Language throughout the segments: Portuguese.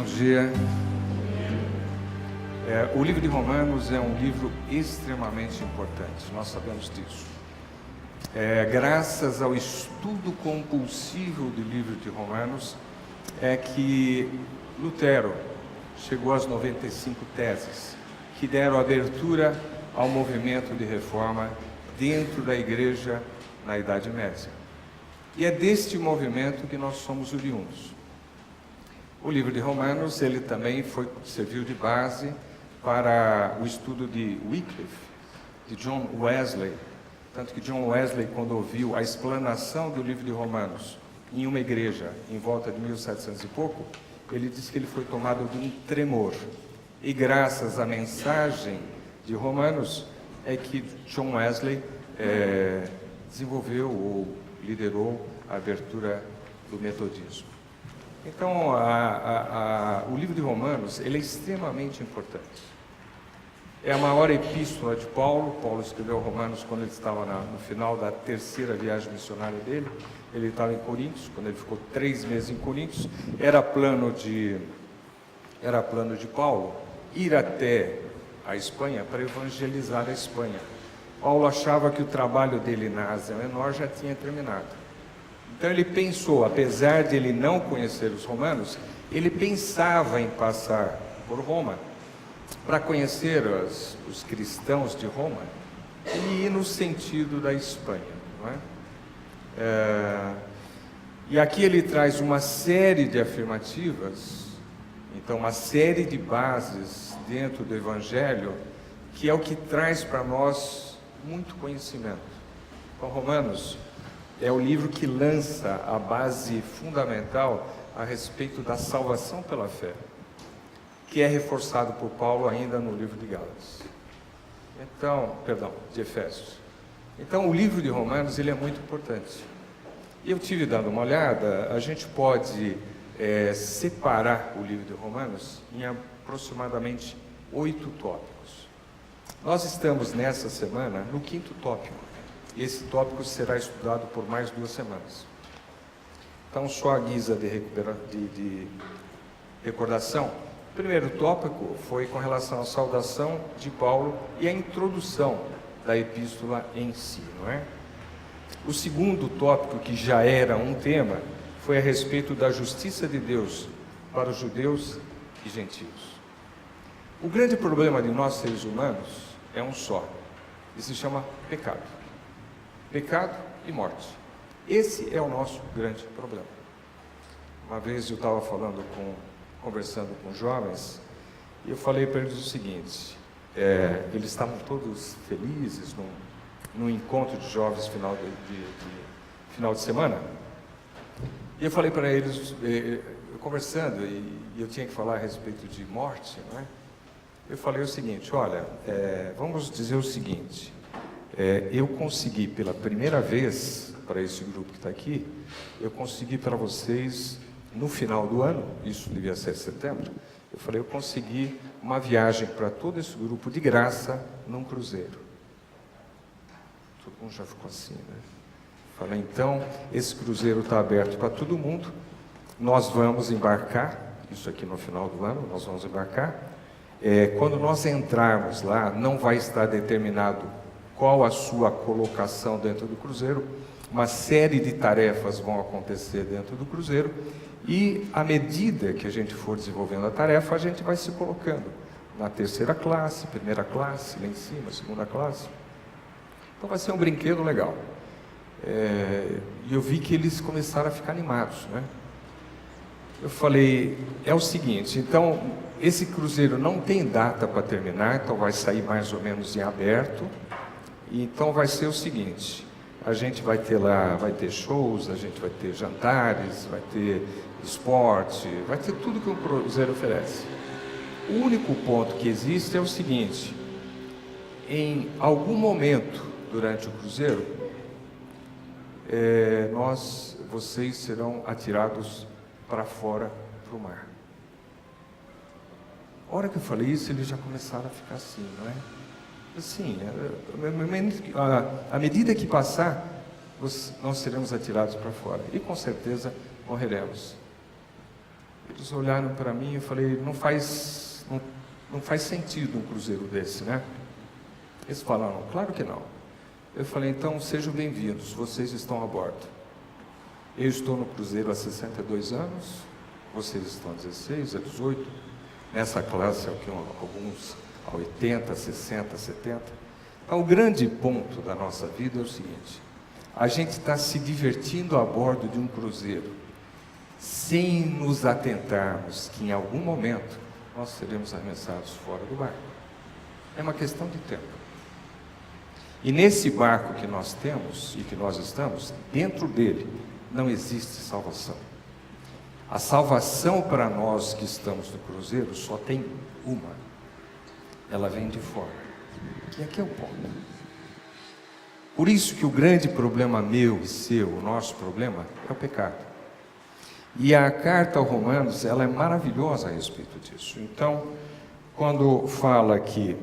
Bom dia. O livro de Romanos é um livro extremamente importante, nós sabemos disso. Graças ao estudo compulsivo do livro de Romanos, é que Lutero chegou às 95 teses, que deram abertura ao movimento de reforma dentro da igreja na Idade Média. E é deste movimento que nós somos oriundos. O livro de Romanos, ele também serviu de base para o estudo de Wycliffe, de John Wesley. Tanto que John Wesley, quando ouviu a explanação do livro de Romanos em uma igreja em volta de 1700 e pouco, ele disse que ele foi tomado de um tremor. E graças à mensagem de Romanos é que John Wesley desenvolveu ou liderou a abertura do metodismo. Então, o livro de Romanos, ele é extremamente importante. É a maior epístola de Paulo. Paulo escreveu Romanos quando ele estava no final da terceira viagem missionária dele. Ele estava em Coríntios, quando ele ficou 3 meses em Coríntios. Era plano de Paulo ir até a Espanha para evangelizar a Espanha. Paulo achava que o trabalho dele na Ásia Menor já tinha terminado. Então ele pensou, apesar de ele não conhecer os romanos, ele pensava em passar por Roma para conhecer os cristãos de Roma e ir no sentido da Espanha, não é? E aqui ele traz uma série de afirmativas, então uma série de bases dentro do Evangelho, que é o que traz para nós muito conhecimento. Então, Romanos é o livro que lança a base fundamental a respeito da salvação pela fé, que é reforçado por Paulo ainda no livro de Gálatas. De Efésios. Então, o livro de Romanos, ele é muito importante. E eu tive dado uma olhada, a gente pode separar o livro de Romanos em aproximadamente 8 tópicos. Nós estamos nessa semana no 5º tópico. Esse tópico será estudado por mais 2 semanas. Então, só a guisa de recordação, o primeiro tópico foi com relação à saudação de Paulo e a introdução da epístola em si, não é? O segundo tópico, que já era um tema, foi a respeito da justiça de Deus para os judeus e gentios. O grande problema de nós, seres humanos, é um só, e se chama pecado. Pecado e morte. Esse é o nosso grande problema. Uma vez eu estava conversando com jovens, e eu falei para eles o seguinte, eles estavam todos felizes num encontro de jovens final de semana, e eu falei para eles, conversando, e eu tinha que falar a respeito de morte, não é? Eu falei o seguinte, olha, vamos dizer o seguinte, eu consegui pela primeira vez, para esse grupo que está aqui, eu consegui para vocês, no final do ano, isso devia ser setembro, eu falei, eu consegui uma viagem para todo esse grupo de graça num cruzeiro. Todo mundo já ficou assim, né? Falei, então, esse cruzeiro está aberto para todo mundo, nós vamos embarcar, isso aqui no final do ano, nós vamos embarcar, quando nós entrarmos lá, não vai estar determinado qual a sua colocação dentro do cruzeiro, uma série de tarefas vão acontecer dentro do cruzeiro, e à medida que a gente for desenvolvendo a tarefa, a gente vai se colocando na 3ª classe, 1ª classe, lá em cima, 2ª classe. Então vai ser um brinquedo legal. E eu vi que eles começaram a ficar animados, né? Eu falei, é o seguinte, então, esse cruzeiro não tem data para terminar, então vai sair mais ou menos em aberto. Então vai ser o seguinte, a gente vai ter lá, vai ter shows, a gente vai ter jantares, vai ter esporte, vai ter tudo que um cruzeiro oferece. O único ponto que existe é o seguinte, em algum momento durante o cruzeiro, vocês serão atirados para fora para o mar. A hora que eu falei isso, eles já começaram a ficar assim, não é? Assim, à medida que passar, nós seremos atirados para fora e com certeza morreremos. Eles olharam para mim e eu falei, não faz sentido um cruzeiro desse, né? Eles falaram, claro que não. Eu falei, então sejam bem-vindos, vocês estão a bordo. Eu estou no cruzeiro há 62 anos, vocês estão há 16, há 18, nessa classe alguns há 80, 60, 70. Então, o grande ponto da nossa vida é o seguinte: a gente está se divertindo a bordo de um cruzeiro, sem nos atentarmos que em algum momento nós seremos arremessados fora do barco. É uma questão de tempo. E nesse barco que nós temos e que nós estamos, dentro dele não existe salvação. A salvação para nós que estamos no cruzeiro só tem uma. Ela vem de fora. E aqui é o ponto. Por isso que o grande problema meu e seu, o nosso problema, é o pecado. E a carta aos Romanos, ela é maravilhosa a respeito disso. Então, quando fala que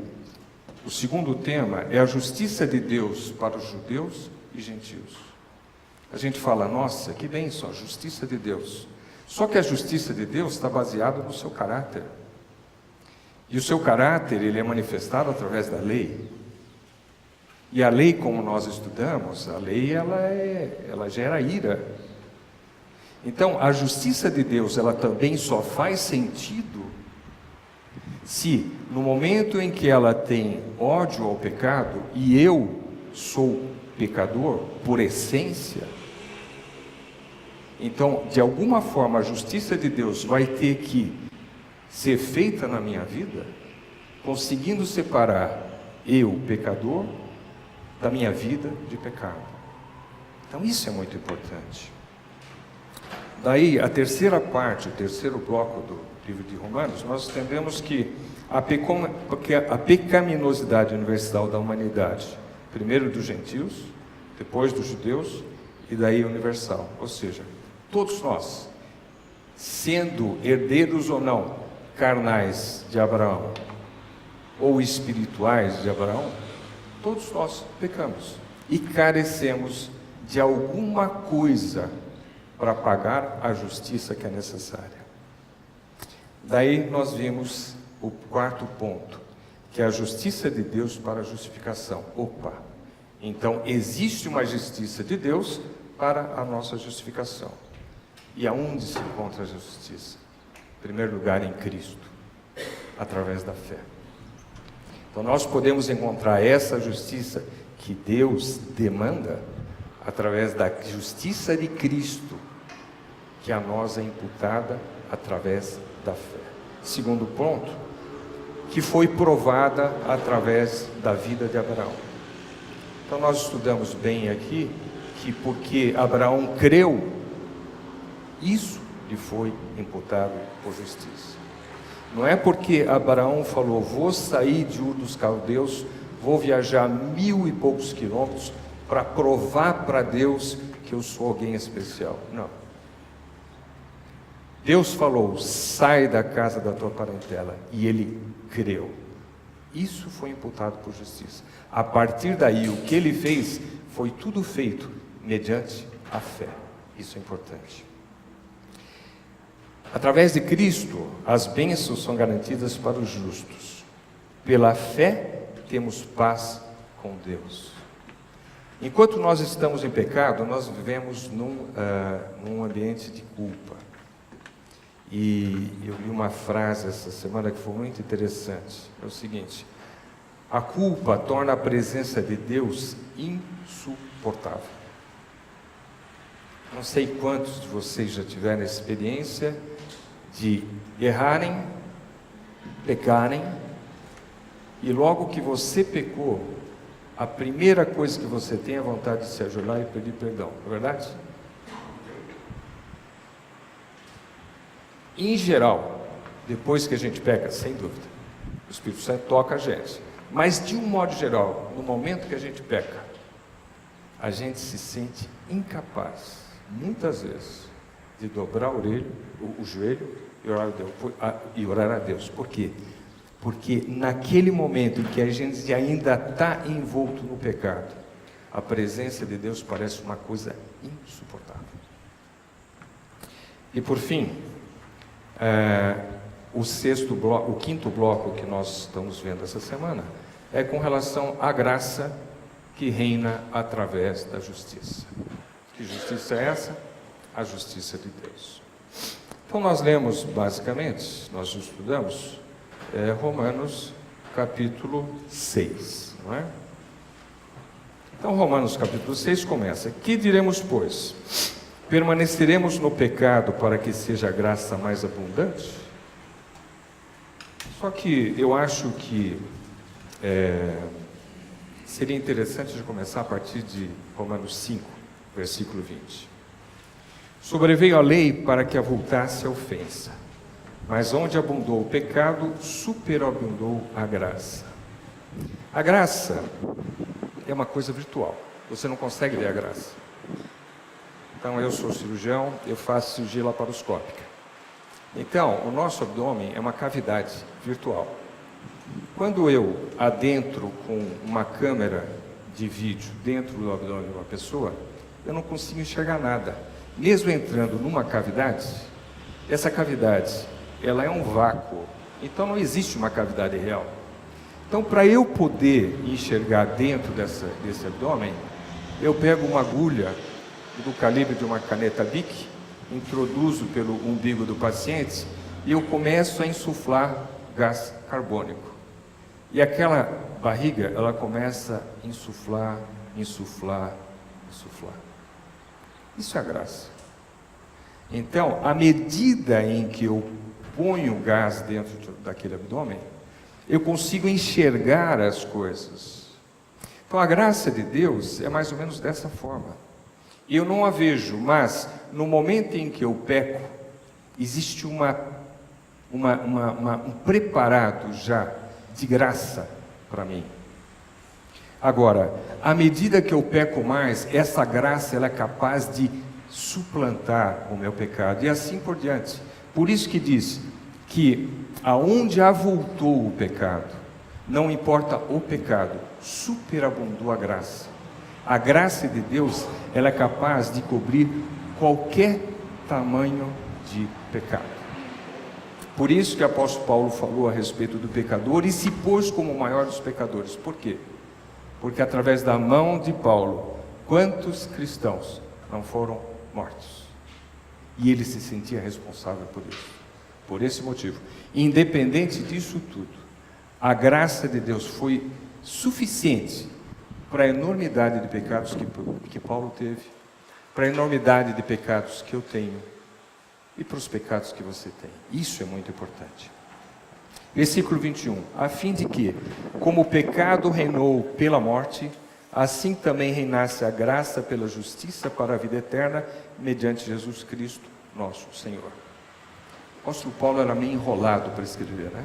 o segundo tema é a justiça de Deus para os judeus e gentios. A gente fala, nossa, que bênção, a justiça de Deus. Só que a justiça de Deus está baseada no seu caráter. E o seu caráter, ele é manifestado através da lei. E a lei, como nós estudamos, a lei, ela gera ira. Então, a justiça de Deus, ela também só faz sentido se, no momento em que ela tem ódio ao pecado, e eu sou pecador por essência, então, de alguma forma, a justiça de Deus vai ter que ser feita na minha vida, conseguindo separar eu, pecador, da minha vida de pecado. Então, isso é muito importante. Daí, a terceira parte, o terceiro bloco do livro de Romanos, nós entendemos que a pecaminosidade universal da humanidade, primeiro dos gentios, depois dos judeus, e daí universal. Ou seja, todos nós, sendo herdeiros ou não, carnais de Abraão, ou espirituais de Abraão, todos nós pecamos e carecemos de alguma coisa para pagar a justiça que é necessária. Daí nós vimos o quarto ponto, que é a justiça de Deus para a justificação. Opa! Então existe uma justiça de Deus para a nossa justificação. E aonde se encontra a justiça? Em primeiro lugar, em Cristo, através da fé. Então nós podemos encontrar essa justiça que Deus demanda através da justiça de Cristo, que a nós é imputada através da fé. Segundo ponto, que foi provada através da vida de Abraão. Então nós estudamos bem aqui que porque Abraão creu, isso lhe foi imputado por justiça. Não é porque Abraão falou, vou sair de Ur dos Caldeus, vou viajar 1000 e poucos quilômetros para provar para Deus que eu sou alguém especial. Não. Deus falou, sai da casa da tua parentela, e ele creu. Isso foi imputado por justiça. A partir daí, o que ele fez, foi tudo feito mediante a fé. Isso é importante. Através de Cristo, as bênçãos são garantidas para os justos. Pela fé, temos paz com Deus. Enquanto nós estamos em pecado, nós vivemos num ambiente de culpa. E eu li uma frase essa semana que foi muito interessante. É o seguinte: a culpa torna a presença de Deus insuportável. Não sei quantos de vocês já tiveram a experiência de errarem, pecarem, e logo que você pecou, a primeira coisa que você tem é vontade de se ajoelhar e pedir perdão, não é verdade? Em geral, depois que a gente peca, sem dúvida, o Espírito Santo toca a gente, mas de um modo geral, no momento que a gente peca, a gente se sente incapaz, muitas vezes, de dobrar o joelho e orar a Deus. Por quê? Porque naquele momento em que a gente ainda está envolto no pecado, a presença de Deus parece uma coisa insuportável. E por fim, O quinto bloco que nós estamos vendo essa semana é com relação à graça que reina através da justiça. Que justiça é essa? A justiça de Deus. Então nós lemos basicamente, nós estudamos Romanos capítulo 6, não é? Então Romanos capítulo 6 começa: que diremos, pois? Permaneceremos no pecado para que seja a graça mais abundante? Só que eu acho que seria interessante de começar a partir de Romanos 5, versículo 20. Sobreveio a lei para que avultasse a ofensa, mas onde abundou o pecado, superabundou a graça. A graça é uma coisa virtual, você não consegue ver a graça. Então, eu sou cirurgião, eu faço cirurgia laparoscópica. Então, o nosso abdômen é uma cavidade virtual. Quando eu adentro com uma câmera de vídeo dentro do abdômen de uma pessoa, eu não consigo enxergar nada. Mesmo entrando numa cavidade, essa cavidade, ela é um vácuo. Então, não existe uma cavidade real. Então, para eu poder enxergar dentro desse abdômen, eu pego uma agulha do calibre de uma caneta Bic, introduzo pelo umbigo do paciente e eu começo a insuflar gás carbônico. E aquela barriga, ela começa a insuflar, insuflar, insuflar. Isso é a graça. Então, à medida em que eu ponho gás dentro daquele abdômen, eu consigo enxergar as coisas. Então, a graça de Deus é mais ou menos dessa forma. Eu não a vejo, mas no momento em que eu peco, existe um preparado já de graça para mim. Agora, à medida que eu peco mais, essa graça ela é capaz de suplantar o meu pecado e assim por diante. Por isso que diz que aonde avultou o pecado, não importa o pecado, superabundou a graça. A graça de Deus, ela é capaz de cobrir qualquer tamanho de pecado. Por isso que o apóstolo Paulo falou a respeito do pecador e se pôs como o maior dos pecadores. Por quê? Porque através da mão de Paulo, quantos cristãos não foram mortos? E ele se sentia responsável por isso. Por esse motivo, independente disso tudo, a graça de Deus foi suficiente para a enormidade de pecados que Paulo teve, para a enormidade de pecados que eu tenho e para os pecados que você tem. Isso é muito importante. Versículo 21. A fim de que, como o pecado reinou pela morte, assim também reinasse a graça pela justiça para a vida eterna, mediante Jesus Cristo, nosso Senhor. O apóstolo Paulo era meio enrolado para escrever, né?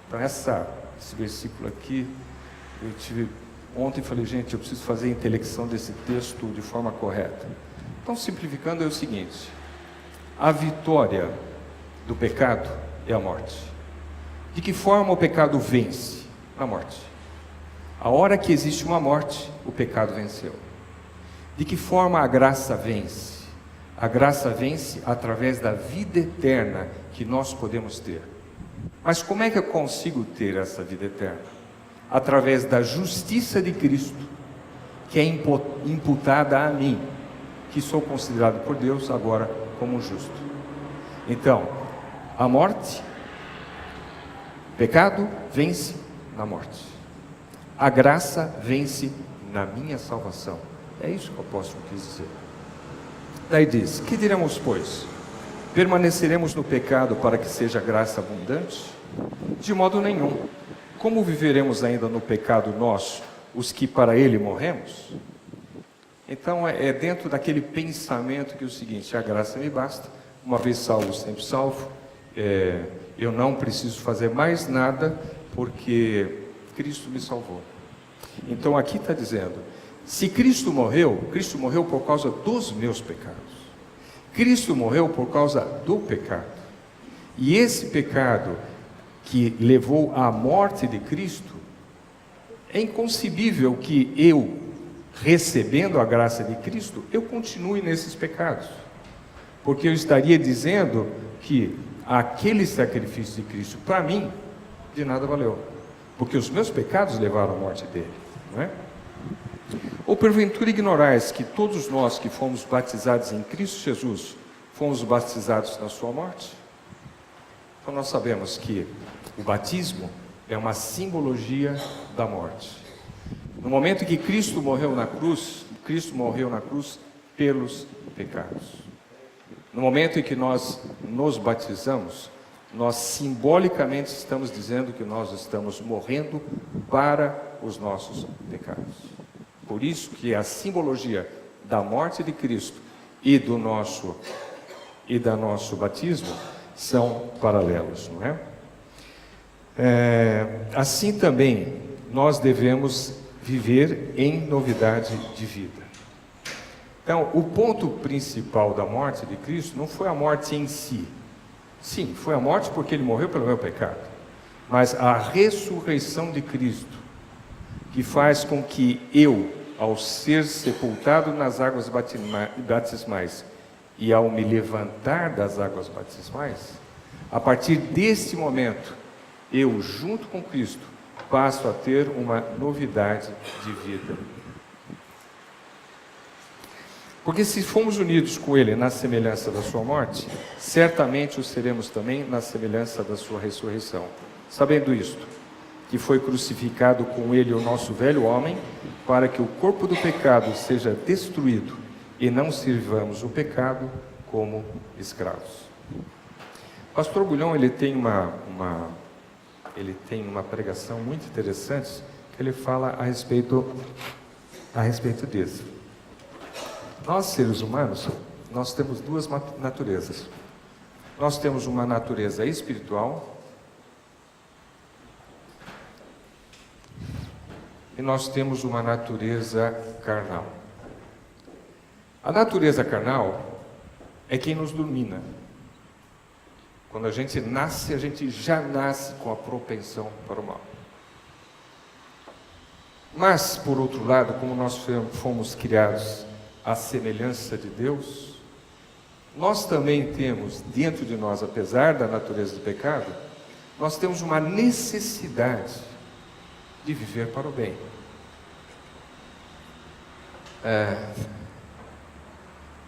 Então esse versículo aqui, ontem falei, gente, eu preciso fazer a intelecção desse texto de forma correta. Então, simplificando, é o seguinte: a vitória do pecado é a morte. De que forma o pecado vence? Na morte. A hora que existe uma morte, o pecado venceu. De que forma a graça vence? A graça vence através da vida eterna que nós podemos ter. Mas como é que eu consigo ter essa vida eterna? Através da justiça de Cristo, que é imputada a mim, que sou considerado por Deus agora como justo. Então, a morte, o pecado vence na morte. A graça vence na minha salvação. É isso que o apóstolo quis dizer. Daí diz: que diremos, pois? Permaneceremos no pecado para que seja graça abundante? De modo nenhum. Como viveremos ainda no pecado nós, os que para ele morremos? Então é dentro daquele pensamento que é o seguinte: a graça me basta, uma vez salvo, sempre salvo, eu não preciso fazer mais nada, porque Cristo me salvou. Então aqui está dizendo, se Cristo morreu por causa dos meus pecados. Cristo morreu por causa do pecado. E esse pecado que levou à morte de Cristo, é inconcebível que eu, recebendo a graça de Cristo, eu continue nesses pecados. Porque eu estaria dizendo que aquele sacrifício de Cristo, para mim, de nada valeu. Porque os meus pecados levaram à morte dele, não é? Ou porventura ignorais que todos nós que fomos batizados em Cristo Jesus, fomos batizados na sua morte? Então nós sabemos que o batismo é uma simbologia da morte. No momento em que Cristo morreu na cruz pelos pecados. No momento em que nós nos batizamos, nós simbolicamente estamos dizendo que nós estamos morrendo para os nossos pecados. Por isso que a simbologia da morte de Cristo e do nosso batismo são paralelos, não é? Assim também nós devemos viver em novidade de vida. Então, o ponto principal da morte de Cristo não foi a morte em si. Sim, foi a morte porque ele morreu pelo meu pecado. Mas a ressurreição de Cristo, que faz com que eu, ao ser sepultado nas águas batismais e ao me levantar das águas batismais, a partir desse momento, eu, junto com Cristo, passo a ter uma novidade de vida. Porque se fomos unidos com Ele na semelhança da sua morte, certamente o seremos também na semelhança da sua ressurreição. Sabendo isto, que foi crucificado com Ele o nosso velho homem, para que o corpo do pecado seja destruído e não sirvamos o pecado como escravos. Pastor Bulhão, ele tem uma pregação muito interessante, que ele fala a respeito disso. Nós, seres humanos, nós temos duas naturezas. Nós temos uma natureza espiritual e nós temos uma natureza carnal. A natureza carnal é quem nos domina. Quando a gente nasce, a gente já nasce com a propensão para o mal. Mas, por outro lado, como nós fomos criados à semelhança de Deus, nós também temos dentro de nós, apesar da natureza do pecado, nós temos uma necessidade de viver para o bem.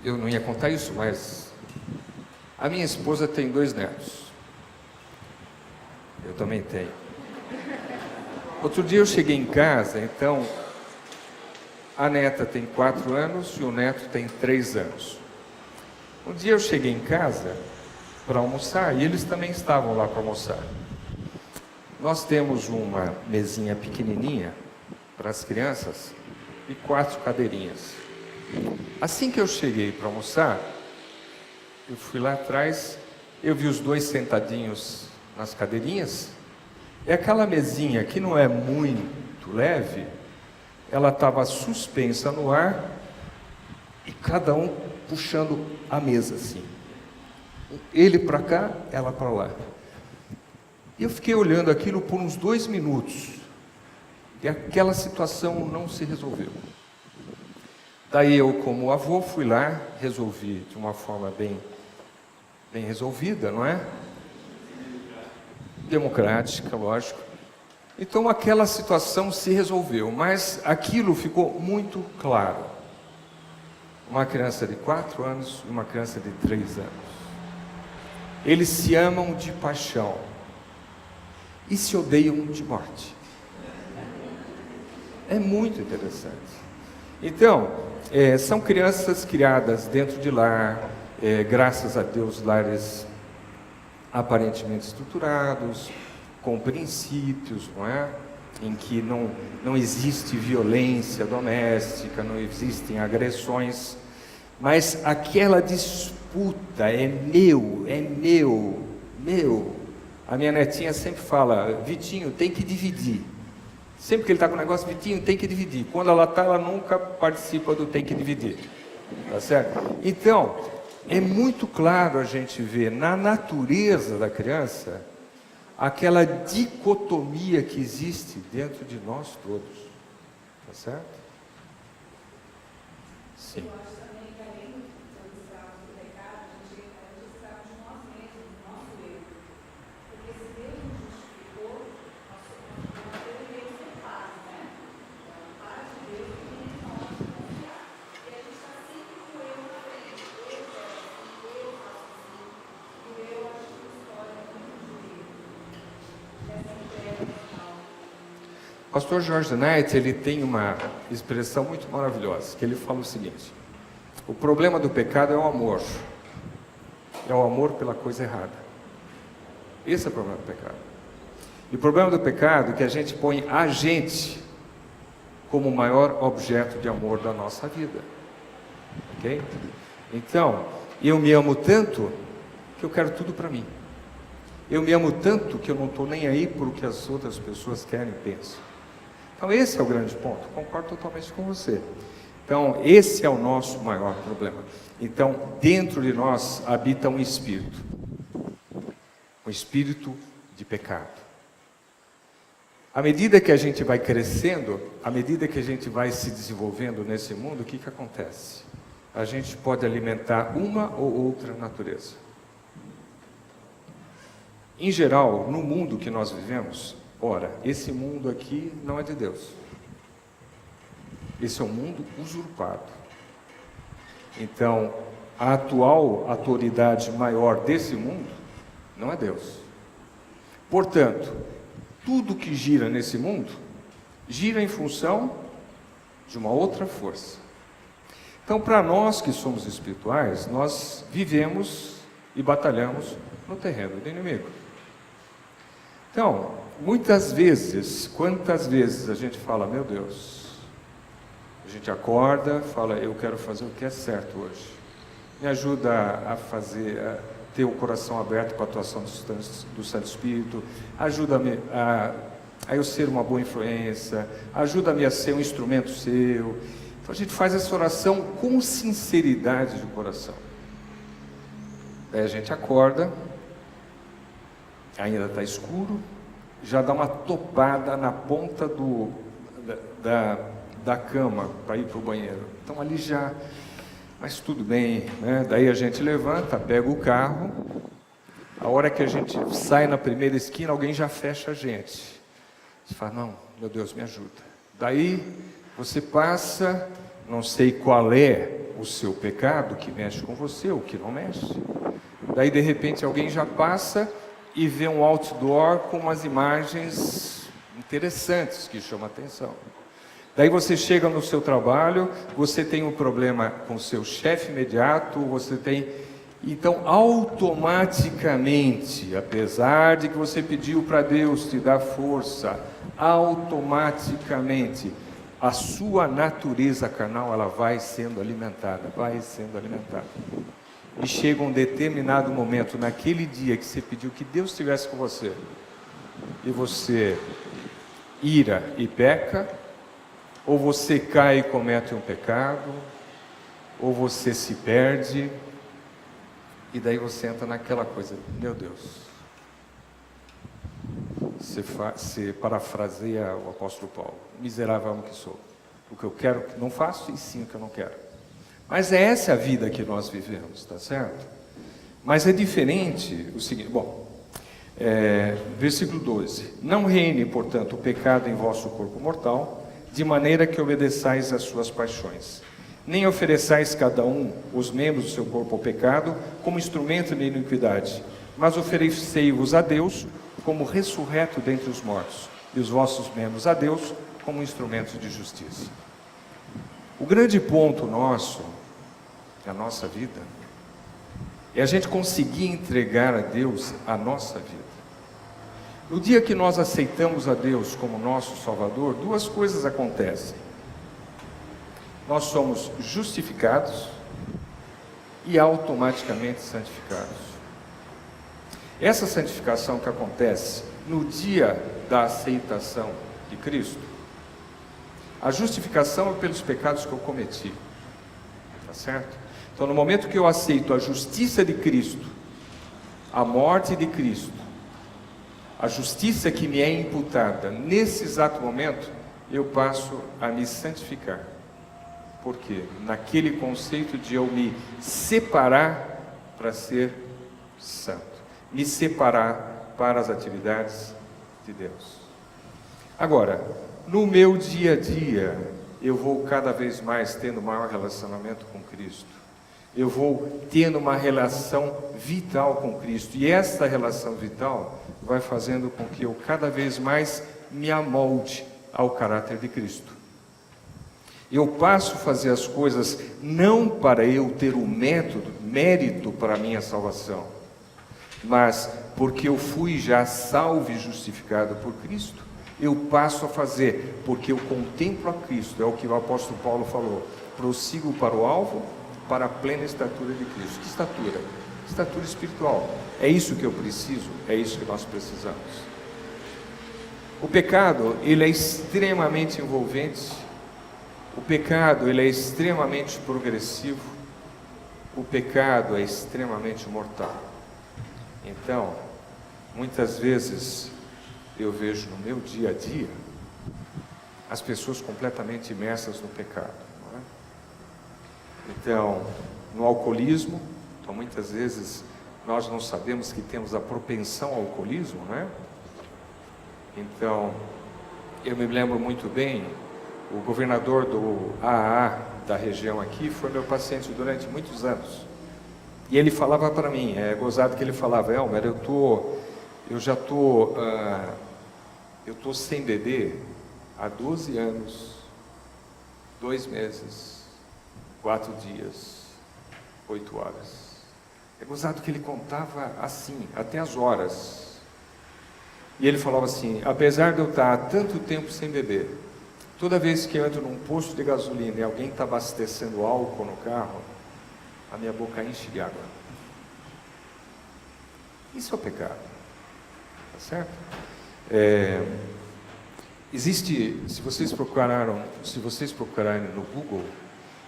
Eu não ia contar isso, mas a minha esposa tem 2 netos. Eu também tenho. Outro dia eu cheguei em casa, então a neta tem 4 anos e o neto tem 3 anos. Um dia eu cheguei em casa para almoçar e eles também estavam lá para almoçar. Nós temos uma mesinha pequenininha para as crianças e 4 cadeirinhas. Assim que eu cheguei para almoçar, eu fui lá atrás, eu vi os 2 sentadinhos nas cadeirinhas, e aquela mesinha que não é muito leve, ela estava suspensa no ar, e cada um puxando a mesa assim. Ele para cá, ela para lá. E eu fiquei olhando aquilo por uns 2 minutos, e aquela situação não se resolveu. Daí eu, como avô, fui lá, resolvi de uma forma bem resolvida, não é? Democrática, lógico. Então aquela situação se resolveu, mas aquilo ficou muito claro. Uma criança de 4 anos e uma criança de 3 anos. Eles se amam de paixão e se odeiam de morte. É muito interessante. Então, são crianças criadas dentro de lar, graças a Deus, lares aparentemente estruturados, com princípios, não é? Em que não existe violência doméstica, não existem agressões, mas aquela disputa é meu. A minha netinha sempre fala, Vitinho, tem que dividir. Sempre que ele está com um negócio, Vitinho, tem que dividir. Quando ela está, ela nunca participa do tem que dividir. Tá certo? Então, é muito claro a gente ver na natureza da criança aquela dicotomia que existe dentro de nós todos. Tá certo? Sim. Eu acho também que além de ser escravo do pecado, a gente é escravo de nós mesmos, do nosso eu. pastor George Knight, ele tem uma expressão muito maravilhosa, que ele fala o seguinte: o problema do pecado é o amor pela coisa errada. Esse é o problema do pecado. E o problema do pecado é que a gente põe a gente como o maior objeto de amor da nossa vida. Ok? Então, eu me amo tanto que eu quero tudo para mim. Eu me amo tanto que eu não estou nem aí por o que as outras pessoas querem e pensam. Então esse é o grande ponto, concordo totalmente com você. Então esse é o nosso maior problema. Então dentro de nós habita um espírito de pecado. À medida que a gente vai crescendo, à medida que a gente vai se desenvolvendo nesse mundo, o que acontece? A gente pode alimentar uma ou outra natureza. Em geral, no mundo que nós vivemos, ora, esse mundo aqui não é de Deus. Esse é um mundo usurpado. Então, a atual autoridade maior desse mundo não é Deus. Portanto, tudo que gira nesse mundo, gira em função de uma outra força. Então, para nós que somos espirituais, nós vivemos e batalhamos no terreno do inimigo. Então, muitas vezes, quantas vezes a gente fala, meu Deus, a gente acorda, fala, eu quero fazer o que é certo hoje. Me ajuda a ter o coração aberto para a atuação do Santo Espírito, ajuda-me a eu ser uma boa influência, ajuda-me a ser um instrumento seu. Então a gente faz essa oração com sinceridade de coração. Daí a gente acorda, ainda está escuro, já dá uma topada na ponta da cama para ir para o banheiro. Então ali já, mas tudo bem, né? Daí a gente levanta, pega o carro, a hora que a gente sai na primeira esquina, alguém já fecha a gente. Você fala, não, meu Deus, me ajuda. Daí você passa, não sei qual é o seu pecado que mexe com você, ou que não mexe. Daí de repente alguém já passa e vê um outdoor com umas imagens interessantes que chamam a atenção. Daí você chega no seu trabalho, você tem um problema com o seu chefe imediato, você tem... Então, automaticamente, apesar de que você pediu para Deus te dar força, automaticamente, a sua natureza carnal, ela vai sendo alimentada. E chega um determinado momento, naquele dia que você pediu que Deus estivesse com você, e você ira e peca, ou você cai e comete um pecado, ou você se perde, e daí você entra naquela coisa, meu Deus, você parafraseia o apóstolo Paulo, miserável homem que sou, o que eu quero não faço, e sim o que eu não quero. Mas é essa a vida que nós vivemos, tá certo? Mas é diferente o seguinte, versículo 12, não reine, portanto, o pecado em vosso corpo mortal, de maneira que obedeçais às suas paixões. Nem ofereçais cada um os membros do seu corpo ao pecado, como instrumento de iniquidade, mas oferecei-vos a Deus como ressurreto dentre os mortos, e os vossos membros a Deus como instrumentos de justiça. O grande ponto nosso, na nossa vida, é a gente conseguir entregar a Deus a nossa vida. No dia que nós aceitamos a Deus como nosso Salvador, duas coisas acontecem. Nós somos justificados e automaticamente santificados. Essa santificação que acontece no dia da aceitação de Cristo, a justificação é pelos pecados que eu cometi, tá certo? Então, no momento que eu aceito a justiça de Cristo, a morte de Cristo, a justiça que me é imputada, nesse exato momento, eu passo a me santificar. Por quê? Naquele conceito de eu me separar para ser santo, me separar para as atividades de Deus. Agora, no meu dia a dia, eu vou cada vez mais tendo maior relacionamento com Cristo. Eu vou tendo uma relação vital com Cristo. E essa relação vital vai fazendo com que eu cada vez mais me amolde ao caráter de Cristo. Eu passo a fazer as coisas não para eu ter o mérito para a minha salvação, mas porque eu fui já salvo e justificado por Cristo, eu passo a fazer porque eu contemplo a Cristo, é o que o apóstolo Paulo falou, prossigo para o alvo, para a plena estatura de Cristo. Que estatura? Estatura espiritual. É isso que eu preciso, é isso que nós precisamos. O pecado, ele é extremamente envolvente. O pecado, ele é extremamente progressivo. O pecado é extremamente mortal. Então, muitas vezes eu vejo no meu dia a dia as pessoas completamente imersas no pecado, não é? Então, no alcoolismo, então muitas vezes nós não sabemos que temos a propensão ao alcoolismo, não é? Então, eu me lembro muito bem, o governador do AAA da região aqui foi meu paciente durante muitos anos. E ele falava para mim, é gozado que ele falava, Elmer, eu estou sem beber há 12 anos, 2 meses, 4 dias, 8 horas. É gozado que ele contava assim, até as horas. E ele falava assim, apesar de eu estar há tanto tempo sem beber, toda vez que eu entro num posto de gasolina e alguém está abastecendo álcool no carro, a minha boca enche de água. Isso é o pecado, tá certo? Existe, se vocês procurarem no Google,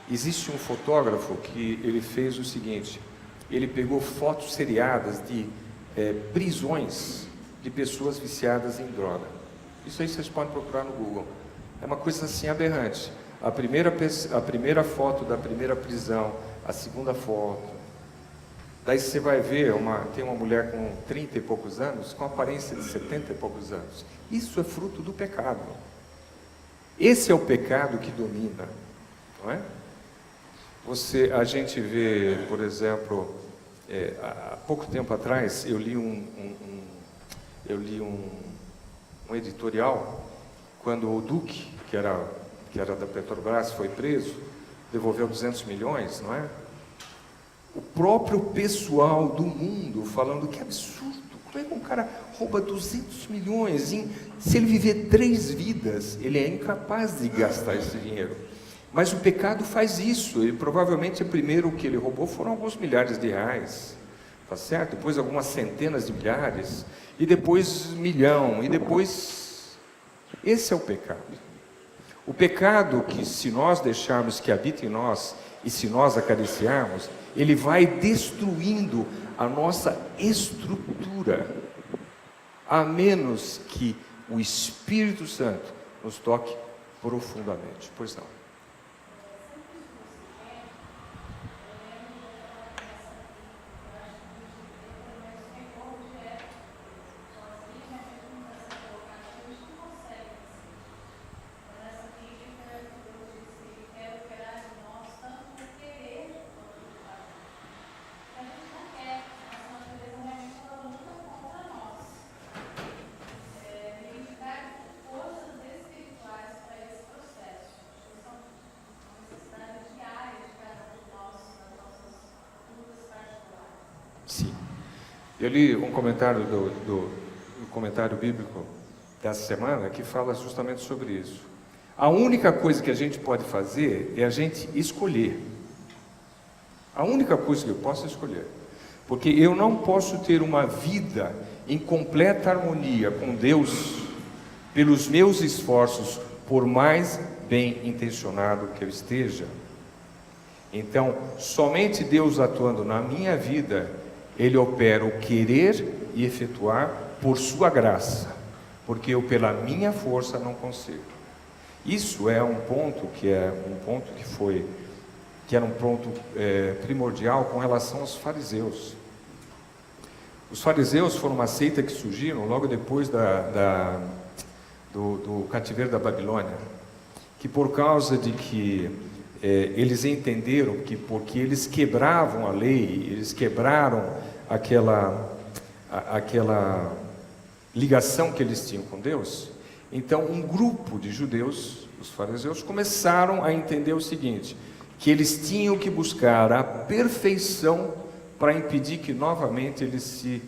existe um fotógrafo que ele fez o seguinte, ele pegou fotos seriadas de prisões de pessoas viciadas em droga. Isso aí vocês podem procurar no Google. É uma coisa assim aberrante. A primeira foto da primeira prisão, a segunda foto. Daí você vai ver, tem uma mulher com 30 e poucos anos, com aparência de 70 e poucos anos. Isso é fruto do pecado. Esse é o pecado que domina, não é? A gente vê, por exemplo, há pouco tempo atrás, eu li um editorial, quando o Duque, que era da Petrobras, foi preso, devolveu 200 milhões, não é? O próprio pessoal do mundo falando que absurdo, como é que um cara rouba 200 milhões? Se ele viver 3 vidas, ele é incapaz de gastar esse dinheiro. Mas o pecado faz isso, e provavelmente o primeiro que ele roubou foram alguns milhares de reais, tá certo? Depois algumas centenas de milhares, e depois 1 milhão, e depois... Esse é o pecado. O pecado que, se nós deixarmos que habite em nós, e se nós acariciarmos, ele vai destruindo a nossa estrutura, a menos que o Espírito Santo nos toque profundamente. Pois não. Sim. Eu li um comentário do comentário bíblico dessa semana que fala justamente sobre isso. A única coisa que a gente pode fazer é a gente escolher. A única coisa que eu posso escolher. Porque eu não posso ter uma vida em completa harmonia com Deus pelos meus esforços, por mais bem intencionado que eu esteja. Então, somente Deus atuando na minha vida, Ele opera o querer e efetuar por sua graça, porque eu pela minha força não consigo. Isso é um ponto que era um ponto primordial com relação aos fariseus. Os fariseus foram uma seita que surgiram logo depois do cativeiro da Babilônia, que por causa de que eles entenderam que porque eles quebravam a lei, eles quebraram aquela ligação que eles tinham com Deus, Então, um grupo de judeus, os fariseus, começaram a entender o seguinte, que eles tinham que buscar a perfeição para impedir que novamente eles se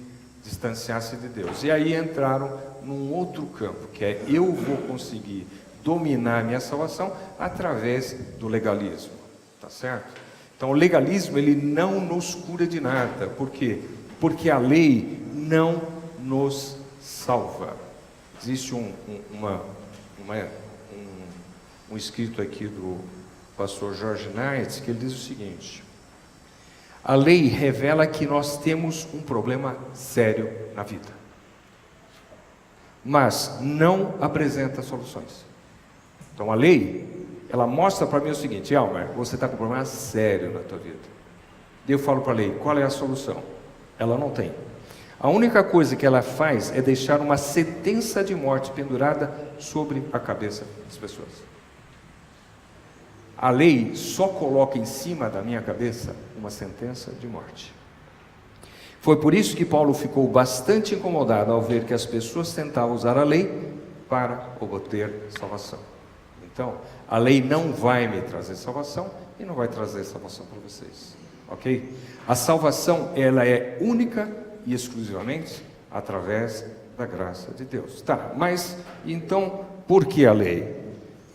distanciassem de Deus. E aí entraram num outro campo, que é eu vou conseguir dominar a minha salvação através do legalismo, tá certo? Então o legalismo ele não nos cura de nada, por quê? Porque a lei não nos salva. Existe um escrito aqui do pastor George Knight, que ele diz o seguinte: a lei revela que nós temos um problema sério na vida, mas não apresenta soluções. Então a lei, ela mostra para mim o seguinte: Elmer, você está com um problema sério na tua vida. Daí eu falo para a lei, qual é a solução? Ela não tem. A única coisa que ela faz é deixar uma sentença de morte pendurada sobre a cabeça das pessoas. A lei só coloca em cima da minha cabeça uma sentença de morte. Foi por isso que Paulo ficou bastante incomodado ao ver que as pessoas tentavam usar a lei para obter salvação. Então, a lei não vai me trazer salvação e não vai trazer salvação para vocês, ok? A salvação, ela é única e exclusivamente através da graça de Deus. Tá, mas então, por que a lei?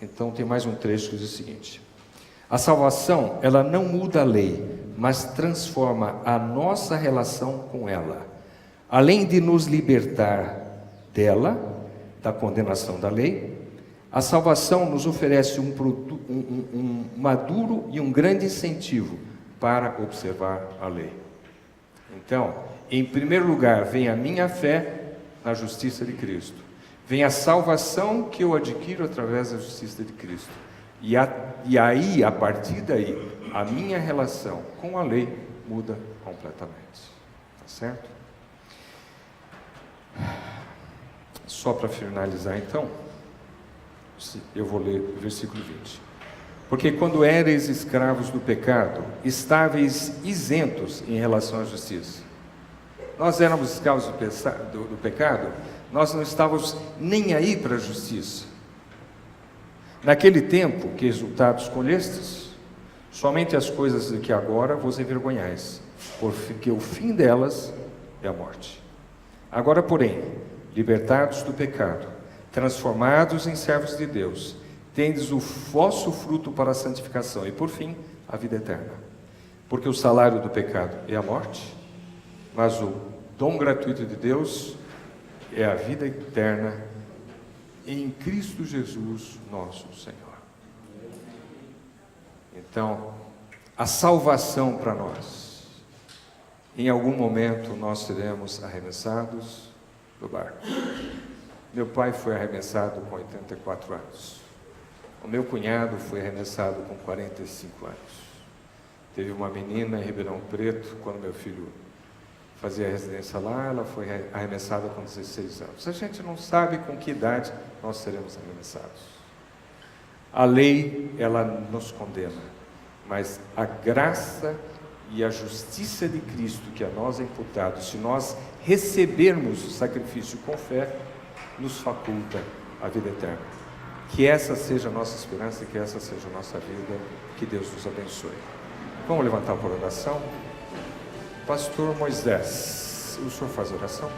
Então tem mais um trecho que diz o seguinte: a salvação, ela não muda a lei, mas transforma a nossa relação com ela. Além de nos libertar dela, da condenação da lei, a salvação nos oferece um maduro e um grande incentivo para observar a lei. Então, em primeiro lugar, vem a minha fé na justiça de Cristo. Vem a salvação que eu adquiro através da justiça de Cristo. E aí, a partir daí, a minha relação com a lei muda completamente. Tá certo? Só para finalizar então, eu vou ler o versículo 20. Porque quando éreis escravos do pecado, estáveis isentos em relação à justiça. Nós éramos escravos do pecado, nós não estávamos nem aí para a justiça. Naquele tempo, que resultado escolhestes? Somente as coisas de que agora vos envergonhais, porque o fim delas é a morte. Agora, porém, libertados do pecado, transformados em servos de Deus, tendes o vosso fruto para a santificação e, por fim, a vida eterna. Porque o salário do pecado é a morte, mas o dom gratuito de Deus é a vida eterna em Cristo Jesus, nosso Senhor. Então, a salvação para nós. Em algum momento nós seremos arremessados do barco. Meu pai foi arremessado com 84 anos. O meu cunhado foi arremessado com 45 anos. Teve uma menina em Ribeirão Preto, quando meu filho fazia residência lá, ela foi arremessada com 16 anos. A gente não sabe com que idade nós seremos arremessados. A lei, ela nos condena, mas a graça e a justiça de Cristo que a nós é imputado, se nós recebermos o sacrifício com fé, nos faculta a vida eterna. Que essa seja a nossa esperança, que essa seja a nossa vida, que Deus nos abençoe. Vamos levantar por oração? Pastor Moisés, o senhor faz oração?